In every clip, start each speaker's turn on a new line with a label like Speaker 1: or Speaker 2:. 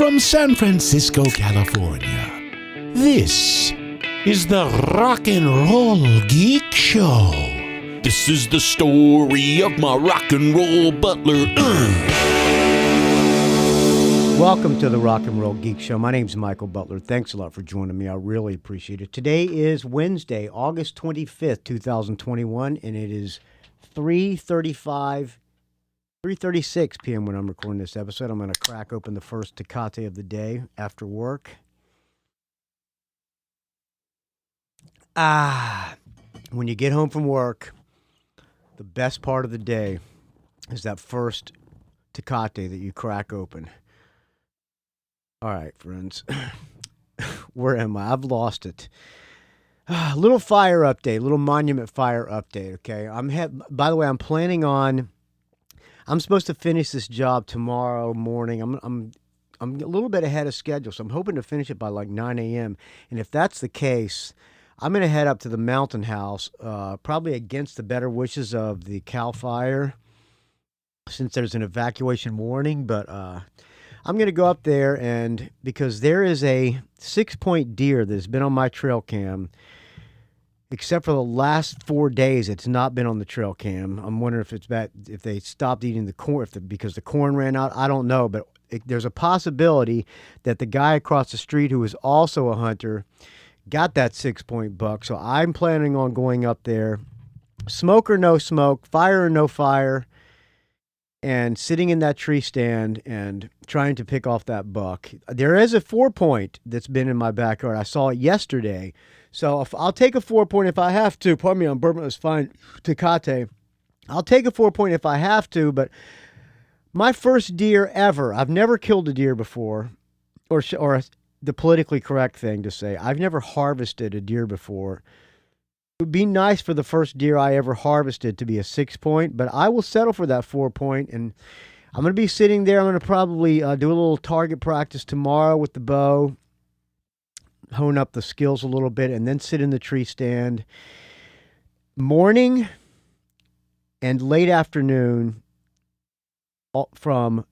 Speaker 1: from San Francisco, California. This is the Rock and Roll Geek Show. This is the story of my rock and roll butler.
Speaker 2: Welcome to the Rock and Roll Geek Show. My name's Michael Butler. Thanks a lot for joining me. I really appreciate it. Today is Wednesday, August 25th, 2021, and it is 3:36 p.m. when I'm recording this episode. I'm going to crack open the first Tecate of the day after work. When you get home from work, the best part of the day is that first Tecate that you crack open. All right, friends. Where am I? I've lost it. Little fire update, little monument fire update, okay? By the way, I'm supposed to finish this job tomorrow morning. I'm a little bit ahead of schedule, so I'm hoping to finish it by like 9 a.m. And if that's the case, I'm going to head up to the Mountain House, probably against the better wishes of the Cal Fire, since there's an evacuation warning, but I'm going to go up there, and because there is a 6-point deer that has been on my trail cam, except for the last 4 days, it's not been on the trail cam. I'm wondering if it's bad, if they stopped eating the corn, because the corn ran out. I don't know, but there's a possibility that the guy across the street, who is also a hunter, got that 6-point buck. So I'm planning on going up there, smoke or no smoke, fire or no fire, and sitting in that tree stand and trying to pick off that buck. There is a 4-point that's been in my backyard. I saw it yesterday. So if I'll take a 4-point if I have to. Pardon me, I'm bourbon was fine. Tecate. I'll take a 4-point if I have to, but my first deer ever, I've never killed a deer before, or the politically correct thing to say, I've never harvested a deer before. It would be nice for the first deer I ever harvested to be a 6-point, but I will settle for that 4-point, and I'm going to be sitting there. I'm going to probably do a little target practice tomorrow with the bow, hone up the skills a little bit, and then sit in the tree stand. Morning and late afternoon from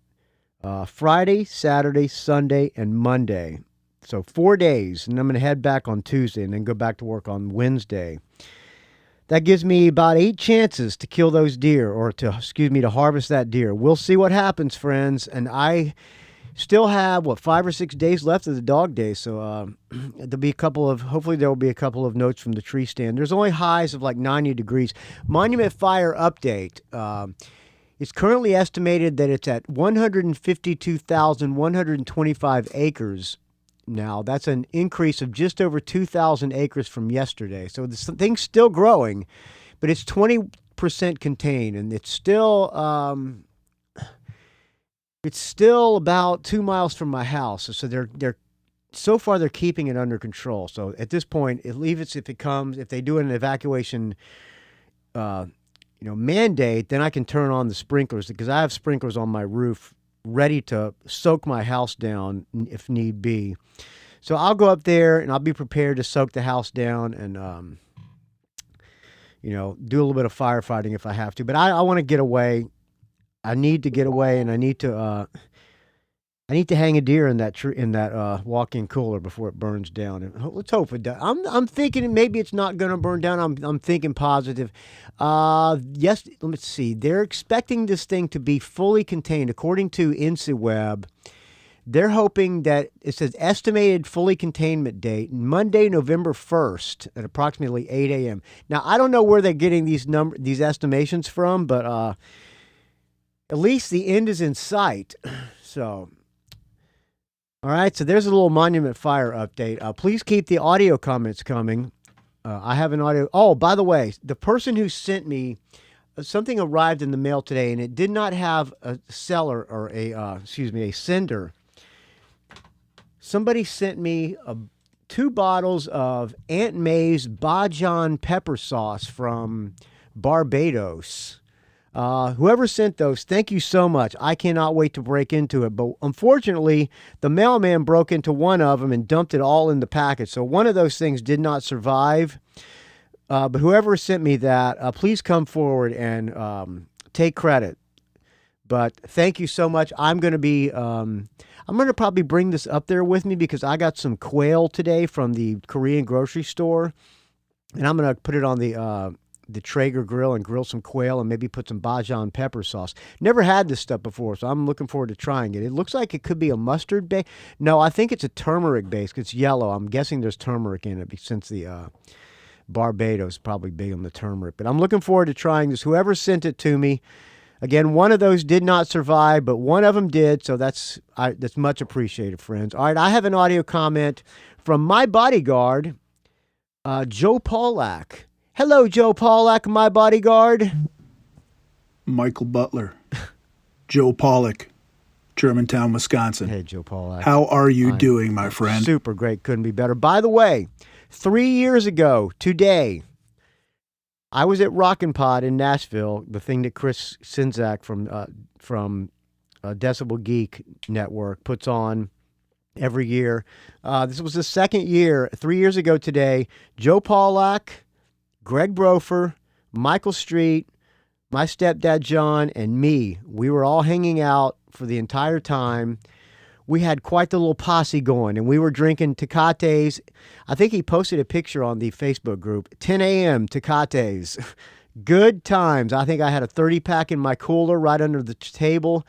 Speaker 2: Friday, Saturday, Sunday, and Monday. So 4 days, and I'm going to head back on Tuesday and then go back to work on Wednesday. That gives me about 8 chances to kill those deer, or to harvest that deer. We'll see what happens, friends. And I still have, 5 or 6 days left of the dog days. So hopefully there will be a couple of notes from the tree stand. There's only highs of like 90 degrees. Monument fire update. It's currently estimated that it's at 152,125 acres. Now, that's an increase of just over 2,000 acres from yesterday. So this thing's still growing, but it's 20% contained, and it's still about 2 miles from my house. So they're so far they're keeping it under control. So at this point, if they do an evacuation mandate, then I can turn on the sprinklers, because I have sprinklers on my roof ready to soak my house down if need be. So I'll go up there and I'll be prepared to soak the house down and, do a little bit of firefighting if I have to. But I want to get away. I need to get away, and I need to hang a deer in that walk-in cooler before it burns down. And let's hope it does. I'm thinking maybe it's not going to burn down. I'm thinking positive. Yes, let's see. They're expecting this thing to be fully contained. According to InsiWeb, they're hoping that it says estimated fully containment date Monday, November 1st at approximately 8 a.m. Now, I don't know where they're getting these estimations from, but at least the end is in sight. So, all right, so there's a little monument fire update. Please keep the audio comments coming. I have an audio. Oh, by the way, the person who sent me something arrived in the mail today, and it did not have a seller or a sender. Somebody sent me 2 bottles of Aunt May's Bajan pepper sauce from Barbados. Whoever sent those, thank you so much. I cannot wait to break into it. But unfortunately, the mailman broke into one of them and dumped it all in the package. So one of those things did not survive. But whoever sent me that, please come forward and take credit. But thank you so much. I'm going to be, I'm going to probably bring this up there with me because I got some quail today from the Korean grocery store, and I'm going to put it on the Traeger grill and grill some quail and maybe put some Bajan pepper sauce. Never had this stuff before, so I'm looking forward to trying it. It looks like it could be a mustard base. No, I think it's a turmeric base because it's yellow. I'm guessing there's turmeric in it since the Barbados is probably big on the turmeric. But I'm looking forward to trying this. Whoever sent it to me, again, one of those did not survive, but one of them did, so that's much appreciated, friends. All right, I have an audio comment from my bodyguard, Joe Pawlak. Hello, Joe Pawlak, my bodyguard.
Speaker 3: Michael Butler, Joe Pawlak, Germantown, Wisconsin.
Speaker 2: Hey, Joe Pawlak.
Speaker 3: How are you doing, my friend?
Speaker 2: Super great. Couldn't be better. By the way, 3 years ago today, I was at Rockin' Pod in Nashville, the thing that Chris Sinzak from Decibel Geek Network puts on every year. This was the second year. 3 years ago today, Joe Pawlak, Greg Brofer, Michael Street, my stepdad John, and me, we were all hanging out for the entire time. We had quite the little posse going, and we were drinking Tecates. I think he posted a picture on the Facebook group, 10 a.m. Tecates. Good times. I think I had a 30-pack in my cooler right under the table.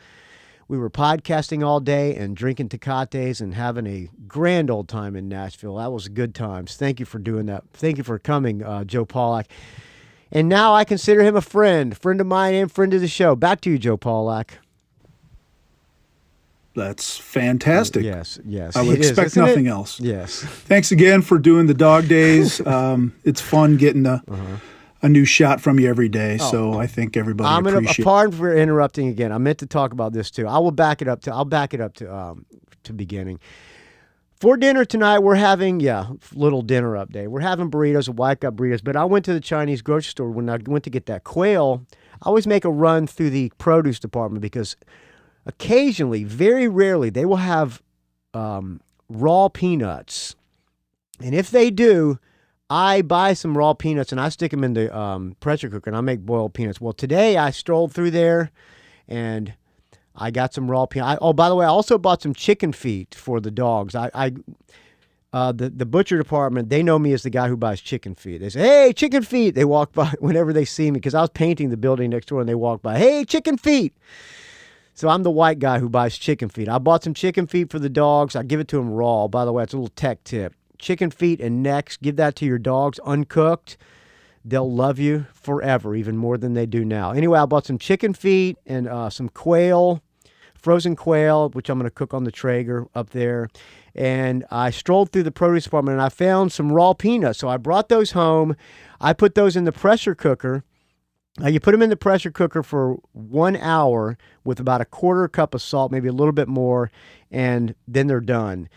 Speaker 2: We were podcasting all day and drinking Tecates and having a grand old time in Nashville. That was good times. Thank you for doing that. Thank you for coming, Joe Pawlak. And now I consider him a friend of mine and friend of the show. Back to you, Joe Pawlak.
Speaker 3: That's fantastic.
Speaker 2: Yes.
Speaker 3: I would expect nothing else.
Speaker 2: Yes.
Speaker 3: Thanks again for doing the dog days. It's fun getting a new shot from you every day, so I think everybody appreciates it.
Speaker 2: Pardon for interrupting again. I meant to talk about this too. I'll back it up to beginning. For dinner tonight, we're having, little dinner update. We're having burritos. The wife got burritos, but I went to the Chinese grocery store when I went to get that quail. I always make a run through the produce department because occasionally, very rarely, they will have raw peanuts. And if they do, I buy some raw peanuts and I stick them in the pressure cooker and I make boiled peanuts. Well, today I strolled through there and I got some raw peanuts. Oh, by the way, I also bought some chicken feet for the dogs. The butcher department, they know me as the guy who buys chicken feet. They say, hey, chicken feet. They walk by whenever they see me because I was painting the building next door and they walk by, hey, chicken feet. So I'm the white guy who buys chicken feet. I bought some chicken feet for the dogs. I give it to them raw. By the way, it's a little tech tip. Chicken feet and necks, give that to your dogs uncooked. They'll love you forever, even more than they do now. Anyway, I bought some chicken feet and some quail, frozen quail, which I'm going to cook on the Traeger up there. And I strolled through the produce department and I found some raw peanuts. So I brought those home. I put those in the pressure cooker. You put them in the pressure cooker for 1 hour with about a quarter cup of salt, maybe a little bit more, and then they're done.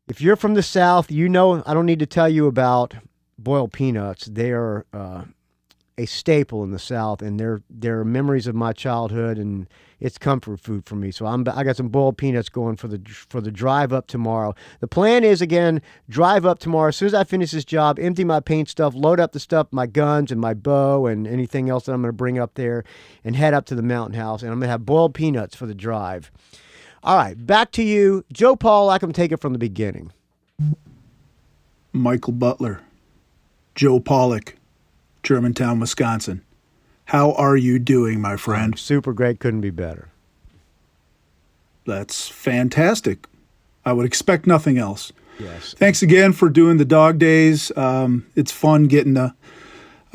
Speaker 2: If you're from the South, you know I don't need to tell you about boiled peanuts. They are a staple in the South, and they're memories of my childhood, and it's comfort food for me. So I got some boiled peanuts going for the drive up tomorrow. The plan is, again, drive up tomorrow. As soon as I finish this job, empty my paint stuff, load up the stuff, my guns and my bow and anything else that I'm going to bring up there, and head up to the mountain house, and I'm going to have boiled peanuts for the drive. All right, back to you. Joe Pawlak, I'm take it from the beginning.
Speaker 3: Michael Butler, Joe Pawlak, Germantown, Wisconsin. How are you doing, my friend?
Speaker 2: Super great. Couldn't be better.
Speaker 3: That's fantastic. I would expect nothing else.
Speaker 2: Yes.
Speaker 3: Thanks again for doing the dog days. It's fun getting a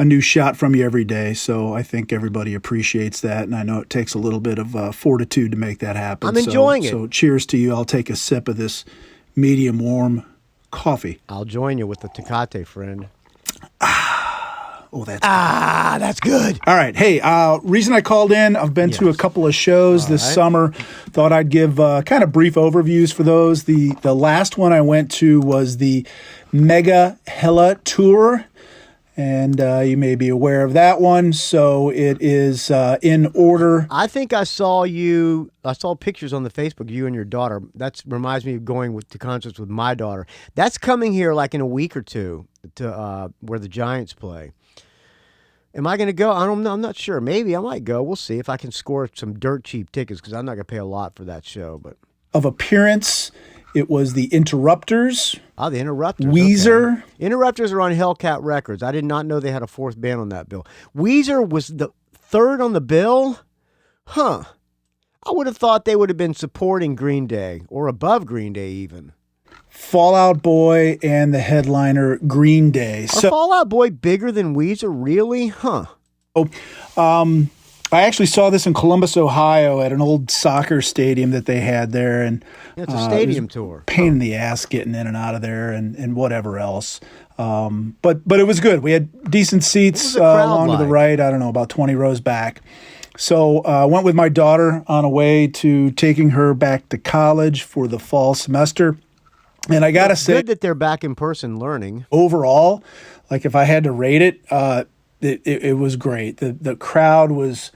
Speaker 3: new shot from you every day, so I think everybody appreciates that, and I know it takes a little bit of fortitude to make that happen.
Speaker 2: I'm enjoying it.
Speaker 3: So cheers to you. I'll take a sip of this medium warm coffee.
Speaker 2: I'll join you with the Tecate, friend.
Speaker 3: Oh,
Speaker 2: that's good.
Speaker 3: All right. Hey, reason I called in, I've been to a couple of shows this summer. Thought I'd give kind of brief overviews for those. The last one I went to was the Mega Hella Tour, and you may be aware of that one. So it is in order.
Speaker 2: I think I saw pictures on the Facebook, you and your daughter. That reminds me of going to concerts with my daughter. That's coming here like in a week or two to where the Giants play. Am I going to go? I don't know. I'm not sure. Maybe I might go. We'll see if I can score some dirt cheap tickets because I'm not going to pay a lot for that show. But
Speaker 3: of appearance, it was the Interrupters.
Speaker 2: Oh, the Interrupters.
Speaker 3: Weezer.
Speaker 2: Okay. Interrupters are on Hellcat Records. I did not know they had a fourth band on that bill. Weezer was the third on the bill? Huh. I would have thought they would have been supporting Green Day or above Green Day even.
Speaker 3: Fall Out Boy and the headliner Green Day.
Speaker 2: Are Fall Out Boy bigger than Weezer? Really? Huh.
Speaker 3: I actually saw this in Columbus, Ohio at an old soccer stadium that they had there. And
Speaker 2: it's a stadium tour.
Speaker 3: Pain in the ass getting in and out of there and whatever else. But it was good. We had decent seats along to the right, I don't know, about 20 rows back. So I went with my daughter on a way to taking her back to college for the fall semester. And I got to say,
Speaker 2: good that they're back in person learning.
Speaker 3: Overall, like if I had to rate it, it was great. The crowd was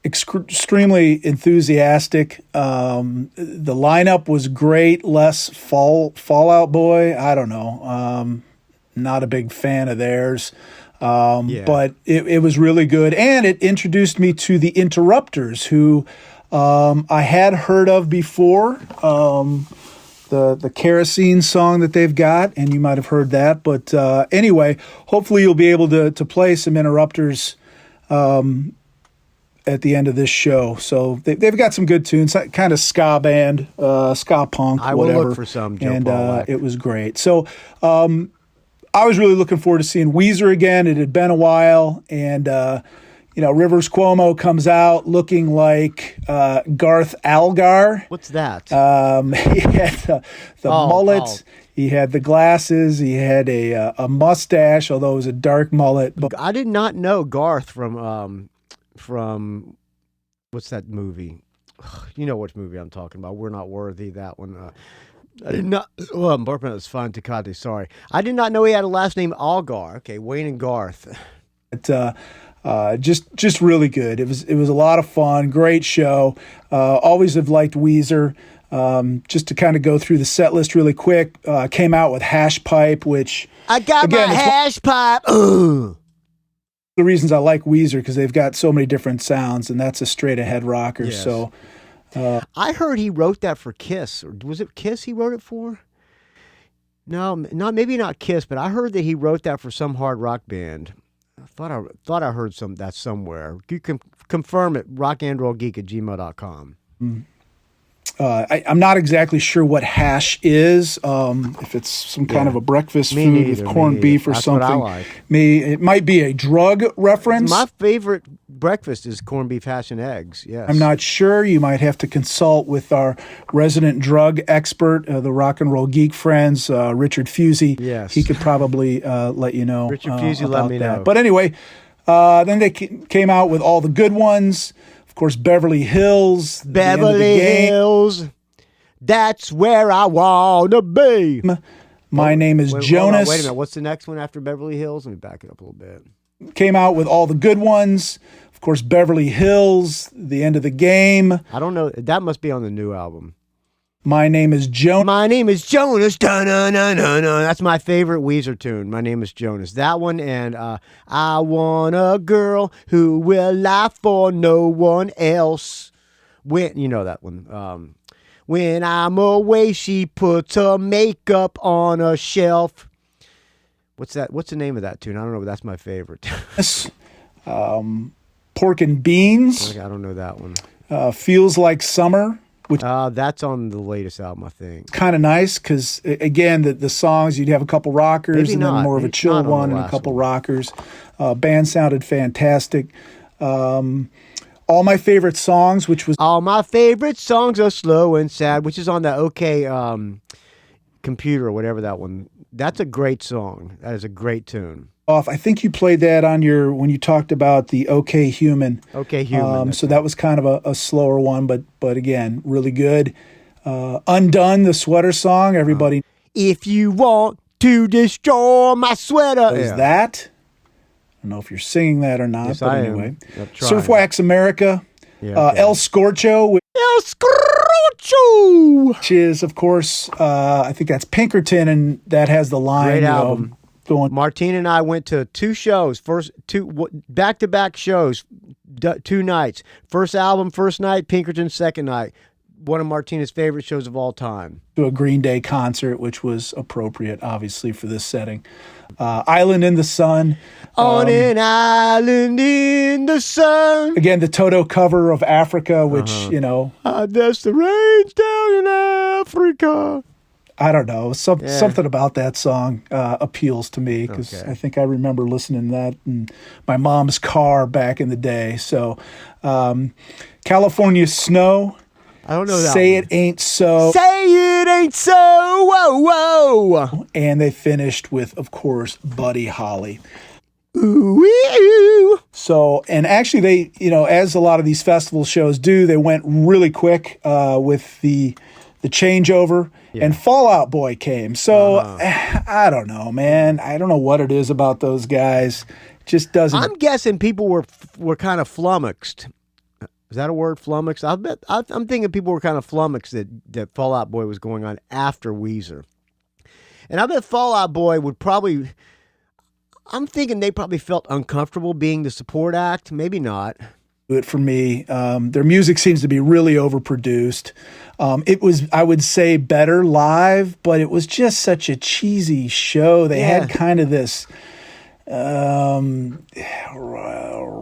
Speaker 3: extremely enthusiastic. The lineup was great. Less Fallout Boy. I don't know. Not a big fan of theirs. But it was really good. And it introduced me to the Interrupters, who I had heard of before. The Kerosene song that they've got, and you might have heard that. But anyway, hopefully you'll be able to play some Interrupters at the end of this show. So they've got some good tunes, kind of ska band, ska punk,
Speaker 2: I
Speaker 3: whatever.
Speaker 2: will look for some, Joe
Speaker 3: and
Speaker 2: Pawlak.
Speaker 3: It was great. So I was really looking forward to seeing Weezer again. It had been a while, and Rivers Cuomo comes out looking like Garth Algar.
Speaker 2: What's that?
Speaker 3: He had the mullet. Oh. He had the glasses. He had a mustache, although it was a dark mullet. But
Speaker 2: I did not know Garth from what's that movie? You know which movie I'm talking about. We're Not Worthy, that one. I did not. Well, I'm burping. It's fine, Takati. Sorry. I did not know he had a last name Algar. Okay, Wayne and Garth.
Speaker 3: Just really good. It was a lot of fun. Great show. Always have liked Weezer. Just to kind of go through the set list really quick. Came out with Hash Pipe, which
Speaker 2: I got my hash pipe. Ugh.
Speaker 3: The reasons I like Weezer because they've got so many different sounds, and that's a straight ahead rocker. Yes. So
Speaker 2: I heard he wrote that for Kiss. Or was it Kiss he wrote it for? No, maybe not Kiss, but I heard that he wrote that for some hard rock band. I thought I heard that somewhere. You can confirm it, rockandrollgeek@gmail.com.
Speaker 3: I'm not exactly sure what hash is. If it's some kind of a breakfast food with corned beef or
Speaker 2: That's
Speaker 3: something.
Speaker 2: What I like.
Speaker 3: It might be a drug reference.
Speaker 2: My favorite breakfast is corned beef, hash, and eggs. Yes.
Speaker 3: I'm not sure. You might have to consult with our resident drug expert, the Rock and Roll Geek friends, Richard Fusey.
Speaker 2: Yes.
Speaker 3: He could probably let you know.
Speaker 2: Richard Fusey,
Speaker 3: about
Speaker 2: let me
Speaker 3: that.
Speaker 2: know.
Speaker 3: But anyway, then they came out with all the good ones. Of course, Beverly Hills.
Speaker 2: Beverly Hills. That's where I want to be.
Speaker 3: My name is Jonas.
Speaker 2: Wait a minute. What's the next one after Beverly Hills? Let me back it up a little bit.
Speaker 3: Came out with all the good ones. Of course, Beverly Hills, The End of the Game.
Speaker 2: I don't know. That must be on the new album.
Speaker 3: My Name is Jonas.
Speaker 2: My Name is Jonas. Da-na-na-na-na. That's my favorite Weezer tune. My Name is Jonas. That one and I Want a Girl Who Will Lie for No One Else. You know that one. When I'm away, she puts her makeup on a shelf. What's that? What's the name of that tune? I don't know, but that's my favorite.
Speaker 3: Pork and Beans.
Speaker 2: I don't know that one.
Speaker 3: Feels Like Summer. Which
Speaker 2: that's on the latest album, I think.
Speaker 3: Kind of nice because, again, the songs, you'd have a couple rockers
Speaker 2: Maybe
Speaker 3: and
Speaker 2: not.
Speaker 3: then more of a chill one and a couple rockers. Band sounded fantastic. All My Favorite Songs, which was...
Speaker 2: All My Favorite Songs Are Slow and Sad, which is on that OK Computer or whatever that one. That's a great song. That is a great tune.
Speaker 3: I think you played that on when you talked about the OK Human.
Speaker 2: OK Human.
Speaker 3: So that was kind of a slower one, but again, really good. Undone, the sweater song, everybody...
Speaker 2: If you want to destroy my sweater.
Speaker 3: Is that... I don't know if you're singing that or not,
Speaker 2: yes,
Speaker 3: but
Speaker 2: I
Speaker 3: anyway.
Speaker 2: am.
Speaker 3: Surf Wax America,
Speaker 2: okay.
Speaker 3: El Scorcho.
Speaker 2: El Scorcho!
Speaker 3: Which is, of course, I think that's Pinkerton, and that has the line,
Speaker 2: great album. Martina and I went to two shows, back-to-back shows, 2 nights. First album, first night, Pinkerton, second night. One of Martina's favorite shows of all time.
Speaker 3: To a Green Day concert, which was appropriate, obviously, for this setting. Island in the Sun.
Speaker 2: On an island in the sun.
Speaker 3: Again, the Toto cover of Africa, which,
Speaker 2: There's the rains down in Africa.
Speaker 3: I don't know. Something about that song appeals to me because I think I remember listening to that in my mom's car back in the day. So, California Snow.
Speaker 2: I don't know that
Speaker 3: Say
Speaker 2: one.
Speaker 3: It Ain't So.
Speaker 2: Say it ain't so. Whoa, whoa.
Speaker 3: And they finished with, of course, Buddy Holly.
Speaker 2: Ooh.
Speaker 3: So, and actually they, as a lot of these festival shows do, they went really quick with the changeover. Yeah. And Fall Out Boy came. So, I don't know, man. I don't know what it is about those guys. Just doesn't.
Speaker 2: I'm guessing people were kind of flummoxed. Is that a word, flummoxed? I'm thinking people were kind of flummoxed that Fall Out Boy was going on after Weezer. And I bet Fall Out Boy would probably, I'm thinking they probably felt uncomfortable being the support act. Maybe not.
Speaker 3: It for me. Their music seems to be really overproduced. It was, I would say, better live, but it was just such a cheesy show. They had kind of this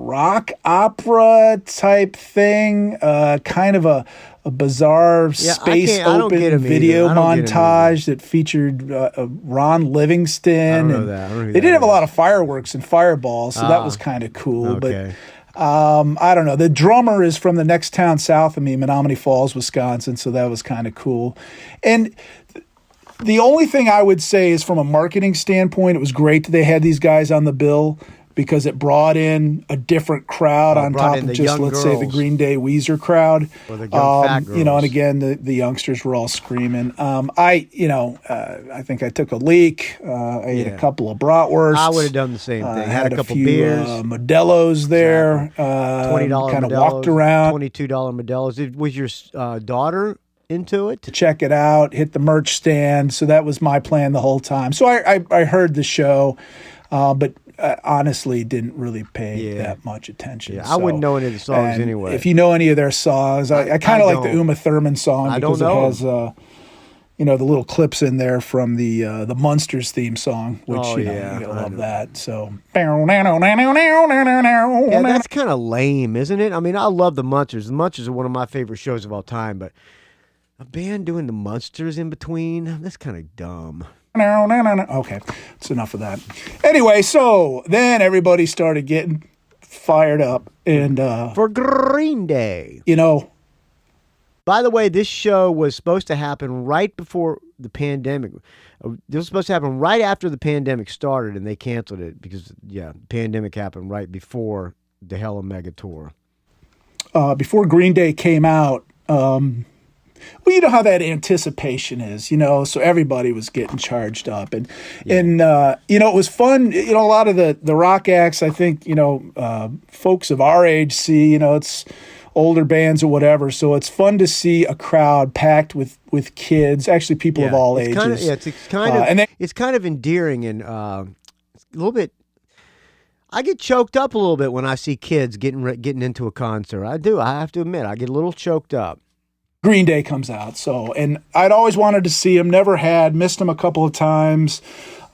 Speaker 3: rock opera type thing, kind of a bizarre space open video montage that featured Ron Livingston.
Speaker 2: I don't know that.
Speaker 3: They did have a lot of fireworks and fireballs, so that was kind of cool.
Speaker 2: Okay.
Speaker 3: But I don't know. The drummer is from the next town south of me, Menominee Falls, Wisconsin, so that was kind of cool. And the only thing I would say is from a marketing standpoint, it was great that they had these guys on the bill because it brought in a different crowd on top of just, let's say, the Green Day Weezer crowd.
Speaker 2: Or the young fat girls.
Speaker 3: And again, the youngsters were all screaming. I think I took a leak. I ate a couple of bratwursts.
Speaker 2: I would have done the same thing. Had a couple
Speaker 3: few,
Speaker 2: beers.
Speaker 3: Modelo's there.
Speaker 2: $20
Speaker 3: kind of walked around.
Speaker 2: $22 Modelo's. Was your daughter into it?
Speaker 3: To check it out, hit the merch stand. So that was my plan the whole time. So I heard the show, but honestly didn't really pay that much attention.
Speaker 2: Yeah, I wouldn't know any of the songs anyway.
Speaker 3: If you know any of their songs, I kind of like the Uma Thurman song because it has the little clips in there from the Munsters theme song, which you gotta love that. So
Speaker 2: that's kind of lame, isn't it? I mean, I love the Munsters. The Munsters are one of my favorite shows of all time, but a band doing the Munsters in between, that's kind of dumb.
Speaker 3: No. Okay, that's enough of that. Anyway, so then everybody started getting fired up. And
Speaker 2: for Green Day.
Speaker 3: By
Speaker 2: the way, this show was supposed to happen right before the pandemic. This was supposed to happen right after the pandemic started, and they canceled it because, the pandemic happened right before the Hella Mega Tour.
Speaker 3: Before Green Day came out, well, you know how that anticipation is, so everybody was getting charged up. And it was fun. A lot of the rock acts, I think, folks of our age see, it's older bands or whatever. So it's fun to see a crowd packed with kids, actually people of all ages.
Speaker 2: It's kind of endearing and a little bit. I get choked up a little bit when I see kids getting into a concert. I do. I have to admit, I get a little choked up.
Speaker 3: Green Day comes out, and I'd always wanted to see him, never had, missed him a couple of times,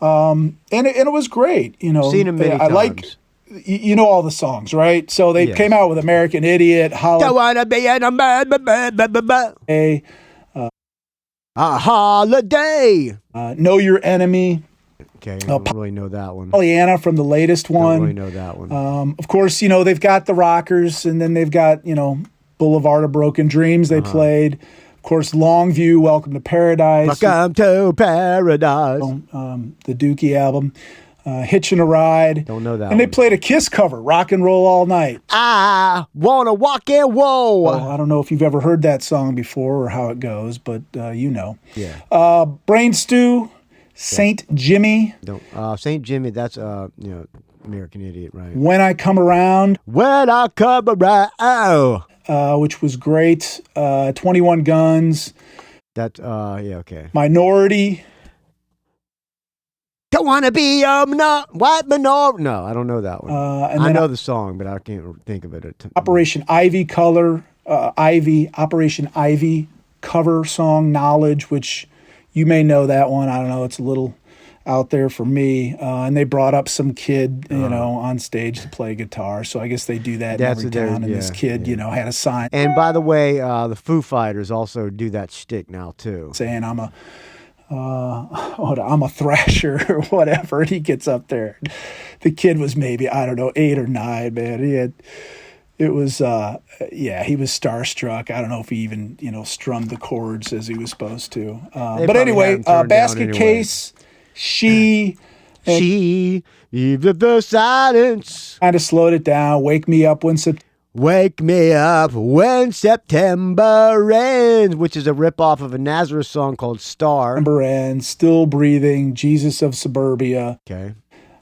Speaker 3: and it was great.
Speaker 2: Seen him many times.
Speaker 3: I like, all the songs, right? So they came out with American Idiot,
Speaker 2: Don't wanna be in a holiday.
Speaker 3: Know Your Enemy.
Speaker 2: Okay, I don't really know that one.
Speaker 3: Pollyanna from the latest one.
Speaker 2: Don't really know that one.
Speaker 3: Of course, they've got the Rockers, and then they've got, Boulevard of Broken Dreams they played. Of course, Longview, Welcome to Paradise.
Speaker 2: Welcome to Paradise.
Speaker 3: The Dookie album. Hitchin' a Ride.
Speaker 2: Don't know that
Speaker 3: And
Speaker 2: one.
Speaker 3: they played a Kiss cover, Rock and Roll All Night.
Speaker 2: I wanna walk and roll.
Speaker 3: Well, I don't know if you've ever heard that song before or how it goes, but
Speaker 2: Yeah.
Speaker 3: Brain Stew, Saint Jimmy.
Speaker 2: Saint Jimmy, that's American Idiot, right?
Speaker 3: When I Come Around.
Speaker 2: When I Come Around.
Speaker 3: Which was great. 21 Guns.
Speaker 2: Okay.
Speaker 3: Minority.
Speaker 2: Don't want to be white minority. No, I don't know that one.
Speaker 3: And
Speaker 2: I
Speaker 3: then
Speaker 2: know the song, but I can't think of it.
Speaker 3: Operation Ivy Operation Ivy cover song Knowledge, which you may know that one. I don't know. It's a little out there for me. And they brought up some kid, on stage to play guitar. So I guess they do that in every town. And this kid, had a sign.
Speaker 2: And by the way, the Foo Fighters also do that shtick now too, saying
Speaker 3: I'm a thrasher or whatever. And he gets up there. The kid was maybe, I don't know, 8 or 9, man. He was starstruck. I don't know if he even, strummed the chords as he was supposed to. But anyway, Basket Case, She,
Speaker 2: even the silence.
Speaker 3: Kind of slowed it down. Wake Me Up When
Speaker 2: September ends, which is a ripoff of a Nazareth song called Star.
Speaker 3: September Ends, Still Breathing, Jesus of Suburbia.
Speaker 2: Okay.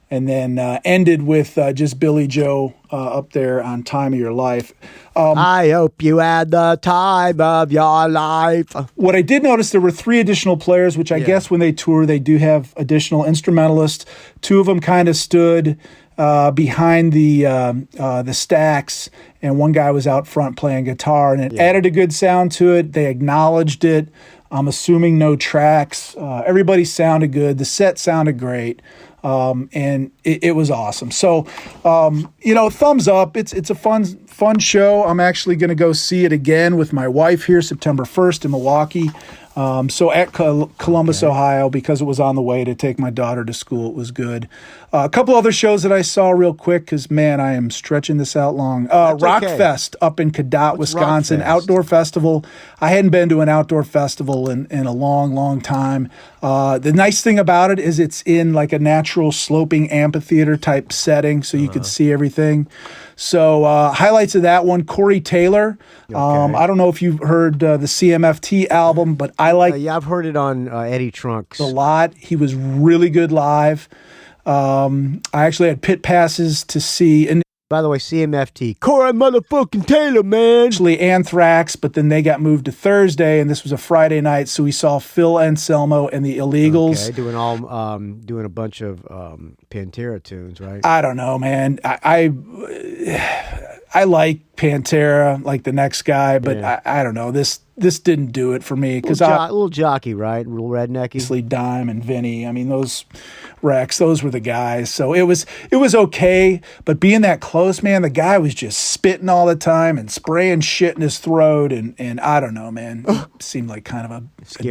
Speaker 3: And then ended with just Billy Joe up there on Time of Your Life.
Speaker 2: I hope you had the time of your life.
Speaker 3: What I did notice, there were 3 additional players, which I guess when they tour, they do have additional instrumentalists. 2 of them kind of stood behind the stacks, and one guy was out front playing guitar, and it added a good sound to it. They acknowledged it. I'm assuming no tracks. Everybody sounded good. The set sounded great. And it was awesome. So, thumbs up. It's a fun show. I'm actually going to go see it again with my wife here September 1st in Milwaukee. So at Columbus, Ohio, because it was on the way to take my daughter to school. It was good. A couple other shows that I saw real quick because, man, I am stretching this out long. Rockfest up in Cadott, Wisconsin, outdoor festival. I hadn't been to an outdoor festival in a long, long time. The nice thing about it is it's in like a natural sloping amphitheater type setting, so you could see everything. So highlights of that one, Corey Taylor. I don't know if you've heard the CMFT album, but I like...
Speaker 2: I've heard it on Eddie Trunks.
Speaker 3: A lot. He was really good live. I actually had pit passes to see... And
Speaker 2: by the way, CMFT, Corey motherfucking Taylor, man.
Speaker 3: Actually Anthrax, but then they got moved to Thursday, and this was a Friday night, so we saw Phil Anselmo and the Illegals.
Speaker 2: Okay, doing a bunch of Pantera tunes, right?
Speaker 3: I don't know, man. I like Pantera, like the next guy, but I don't know. This didn't do it for me because
Speaker 2: a little jockey, right? A little rednecky.
Speaker 3: Obviously, Dime and Vinny. I mean, those Rex, those were the guys. So it was okay, but being that close, man, the guy was just spitting all the time and spraying shit in his throat, and I don't know, man. It seemed like kind of a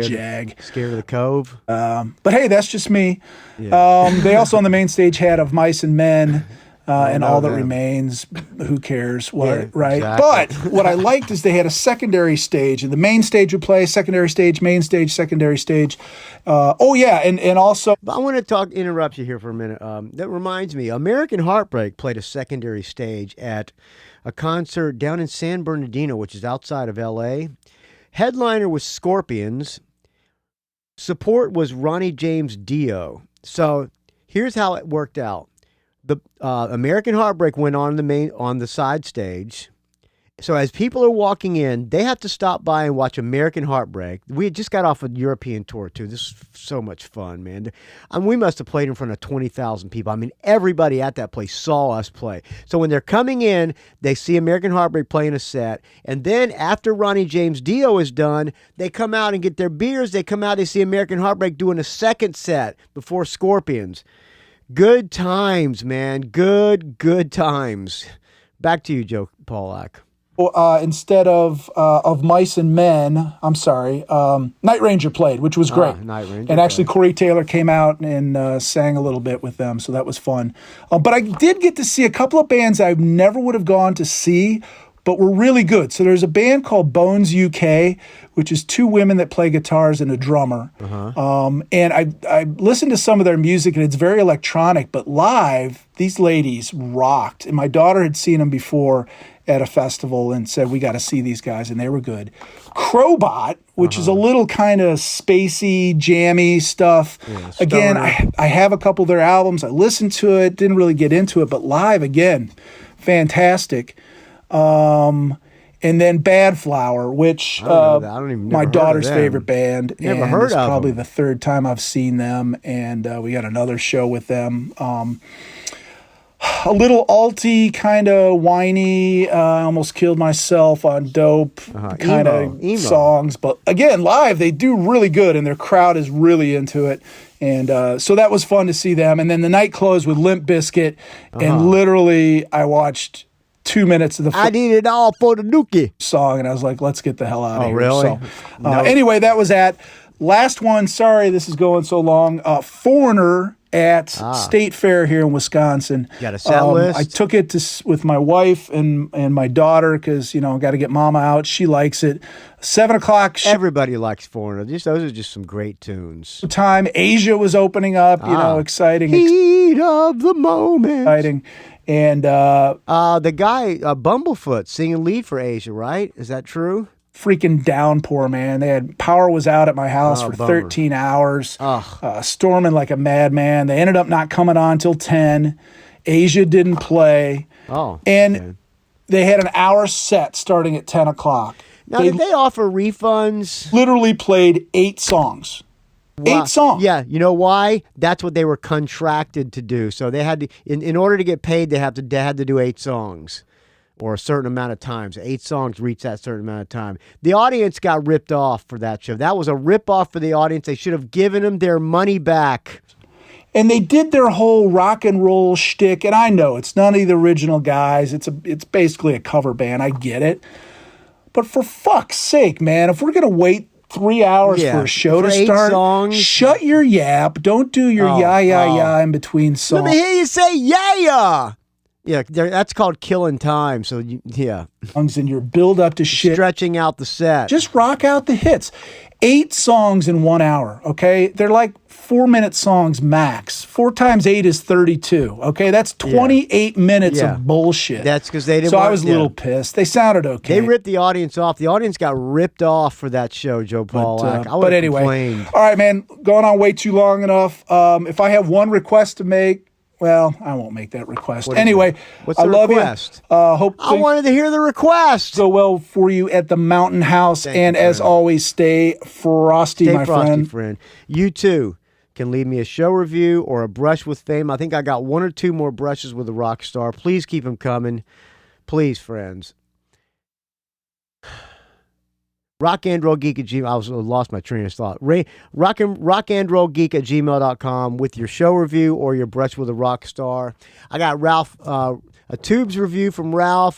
Speaker 3: jag.
Speaker 2: Scared of the Cove.
Speaker 3: But hey, that's just me. Yeah. They also on the main stage had Of Mice and Men. And All That Remains, who cares, right? Exactly. But what I liked is they had a secondary stage, and the main stage would play, secondary stage, main stage, secondary stage. And also...
Speaker 2: I want to interrupt you here for a minute. That reminds me, American Heartbreak played a secondary stage at a concert down in San Bernardino, which is outside of L.A. Headliner was Scorpions. Support was Ronnie James Dio. So here's how it worked out. The American Heartbreak went on the side stage. So as people are walking in, they have to stop by and watch American Heartbreak. We had just got off a European tour too. This is so much fun, man. We must have played in front of 20,000 people. I mean, everybody at that place saw us play. So when they're coming in, they see American Heartbreak playing a set. And then after Ronnie James Dio is done, they come out and get their beers. They come out, they see American Heartbreak doing a second set before Scorpions. Good times, man. Good times. Back to you, Joe Pawlak.
Speaker 3: Instead of Mice and Men, I'm sorry, Night Ranger played, which was great.
Speaker 2: Night Ranger.
Speaker 3: And actually, Corey Taylor came out and sang a little bit with them, so that was fun. But I did get to see a couple of bands I never would have gone to see, but were really good. So there's a band called Bones UK, which is 2 women that play guitars and a drummer. And I listened to some of their music, and it's very electronic, but live, these ladies rocked. And my daughter had seen them before at a festival and said, we got to see these guys, and they were good. Crowbot, which is a little kind of spacey, jammy stuff. Yeah, again, I have a couple of their albums. I listened to it, didn't really get into it, but live, again, fantastic. And And then Bad Flower, which
Speaker 2: I don't even
Speaker 3: my
Speaker 2: never heard
Speaker 3: daughter's
Speaker 2: of them.
Speaker 3: favorite band.
Speaker 2: Never
Speaker 3: and
Speaker 2: heard
Speaker 3: it's
Speaker 2: of
Speaker 3: probably
Speaker 2: them.
Speaker 3: the third time I've seen them. And we got another show with them. A little alty, kind of whiny. I almost killed myself on dope kind of
Speaker 2: Emo.
Speaker 3: songs. But again, live, they do really good, and their crowd is really into it. And so that was fun to see them. And then the night closed with Limp Bizkit. And literally, I watched 2 minutes of the
Speaker 2: I did it all for the Dookie
Speaker 3: song, and I was like, let's get the hell out of here.
Speaker 2: Really?
Speaker 3: So, anyway, that was at last one. Sorry, this is going so long. Foreigner at State Fair here in Wisconsin.
Speaker 2: Got a set list?
Speaker 3: I took it with my wife and my daughter because, got to get mama out. She likes it. 7 o'clock
Speaker 2: Everybody likes Foreigner. Those are just some great tunes.
Speaker 3: time. Asia was opening up, exciting.
Speaker 2: Heat of the moment.
Speaker 3: Exciting. And
Speaker 2: the guy, Bumblefoot, singing lead for Asia, right? Is that true?
Speaker 3: freaking downpour, man. They had power was out at my house for
Speaker 2: bummer.
Speaker 3: 13 hours, storming like a madman. They ended up not coming on till 10. Asia didn't play. And they had an hour set starting at 10 o'clock.
Speaker 2: Now, did they offer refunds?
Speaker 3: Literally played 8 songs. Wow. 8 songs.
Speaker 2: Yeah, you know why? That's what they were contracted to do. So they had to, in order to get paid, they had to do 8 songs. Or a certain amount of times. 8 songs reach that certain amount of time. The audience got ripped off for that show. That was a rip-off for the audience. They should have given them their money back.
Speaker 3: And they did their whole rock and roll shtick. And I know it's none of the original guys. It's basically a cover band. I get it. But for fuck's sake, man, if we're going to wait 3 hours for a show to start,
Speaker 2: songs.
Speaker 3: Shut your yap. Don't do your ya in between songs.
Speaker 2: Let me hear you say yeah. Yeah, that's called killing time. So,
Speaker 3: songs and your build up to shit.
Speaker 2: Stretching out the set.
Speaker 3: Just rock out the hits. 8 songs in 1 hour, okay? They're like 4-minute songs max. 4 times 8 is 32, okay? That's 28 minutes of bullshit.
Speaker 2: That's because they didn't
Speaker 3: So I was a little pissed. They sounded okay.
Speaker 2: They ripped the audience off. The audience got ripped off for that show, Joe Pawlak.
Speaker 3: But anyway, all right, man, going on way too long enough. If I have one request to make, well, I won't make that request. Anyway,
Speaker 2: what's the request?
Speaker 3: Hope
Speaker 2: I wanted to hear the request.
Speaker 3: Go well for you at the Mountain House.
Speaker 2: Thank you,
Speaker 3: as always, stay frosty, my friend.
Speaker 2: You too can leave me a show review or a brush with fame. I think I got 1 or 2 more brushes with a rock star. Please keep them coming. Please, friends. rockandrollgeek at gmail. I lost my train of thought. rockandrollgeek@gmail.com with your show review or your brush with a rock star. I got Ralph, a Tubes review from Ralph.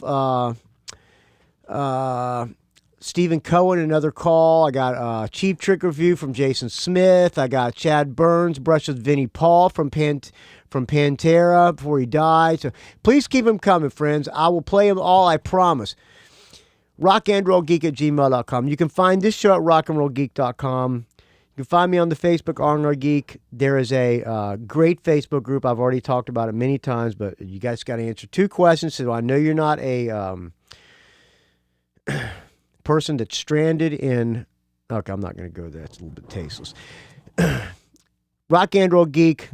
Speaker 2: Stephen Cohen, another call. I got a Cheap Trick review from Jason Smith. I got Chad Burns, brush with Vinnie Paul from Pantera before he died. So please keep them coming, friends. I will play them all, I promise. rockandrollgeek@gmail.com. You can find this show at rockandrollgeek.com. You can find me on the Facebook R&R Geek. There is a great Facebook group. I've already talked about it many times, but you guys got to answer 2 questions. So I know you're not a person that's stranded in... Okay, I'm not going to go there. It's a little bit tasteless. Rock and Roll Geek...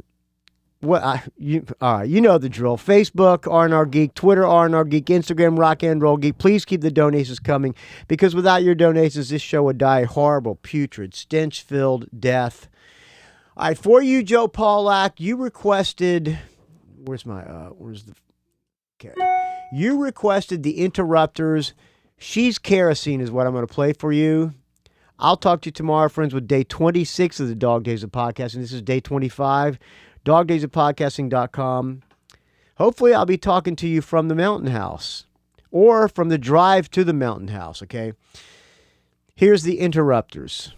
Speaker 2: all right, you know the drill. Facebook, R&R Geek, Twitter, R&R Geek, Instagram, Rock and Roll Geek. Please keep the donations coming, because without your donations, this show would die a horrible, putrid, stench-filled death. All right, for you, Joe Pawlak, you requested... You requested the Interrupters. She's Kerosene is what I'm going to play for you. I'll talk to you tomorrow, friends, with day 26 of the Dog Days of Podcasting. This is day 25. dogdaysofpodcasting.com. Hopefully I'll be talking to you from the Mountain House or from the drive to the Mountain House, okay? Here's the Interrupters.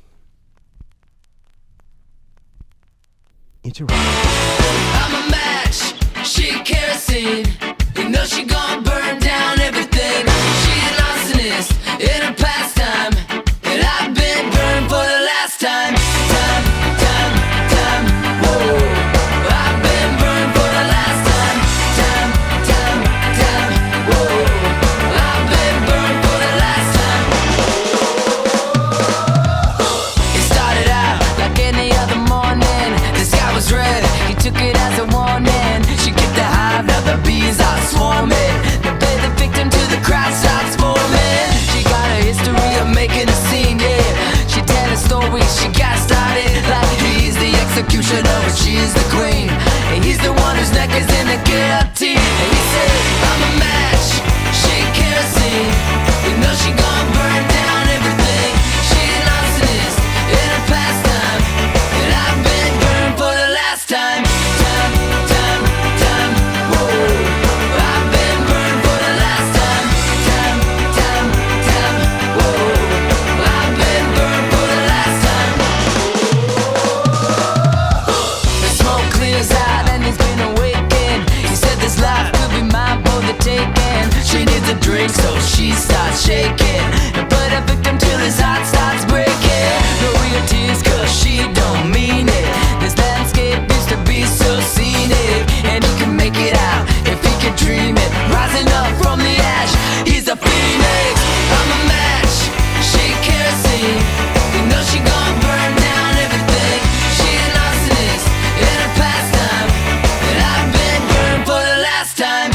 Speaker 4: I'm a match, she kerosene. You know she gon' burn down everything. She an arsonist in her pastime, and I've been burned for the last time. Whoa. I've been burned for the last time. Whoa. I've been burned for the last time. It started out like any other morning. The sky was red, he took it as a warning. She kicked the hive, now the bees are swarming. The bed shaking and put a victim till his heart starts breaking. No real tears, cause she don't mean it. This landscape used to be so scenic, and he can make it out if he can dream it. Rising up from the ash, he's a phoenix. I'm a match, she kerosene. You know she gon' burn down everything. She an arsonist in her pastime, and I've been burned for the last time.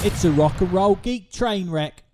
Speaker 5: It's a rock and roll geek train wreck.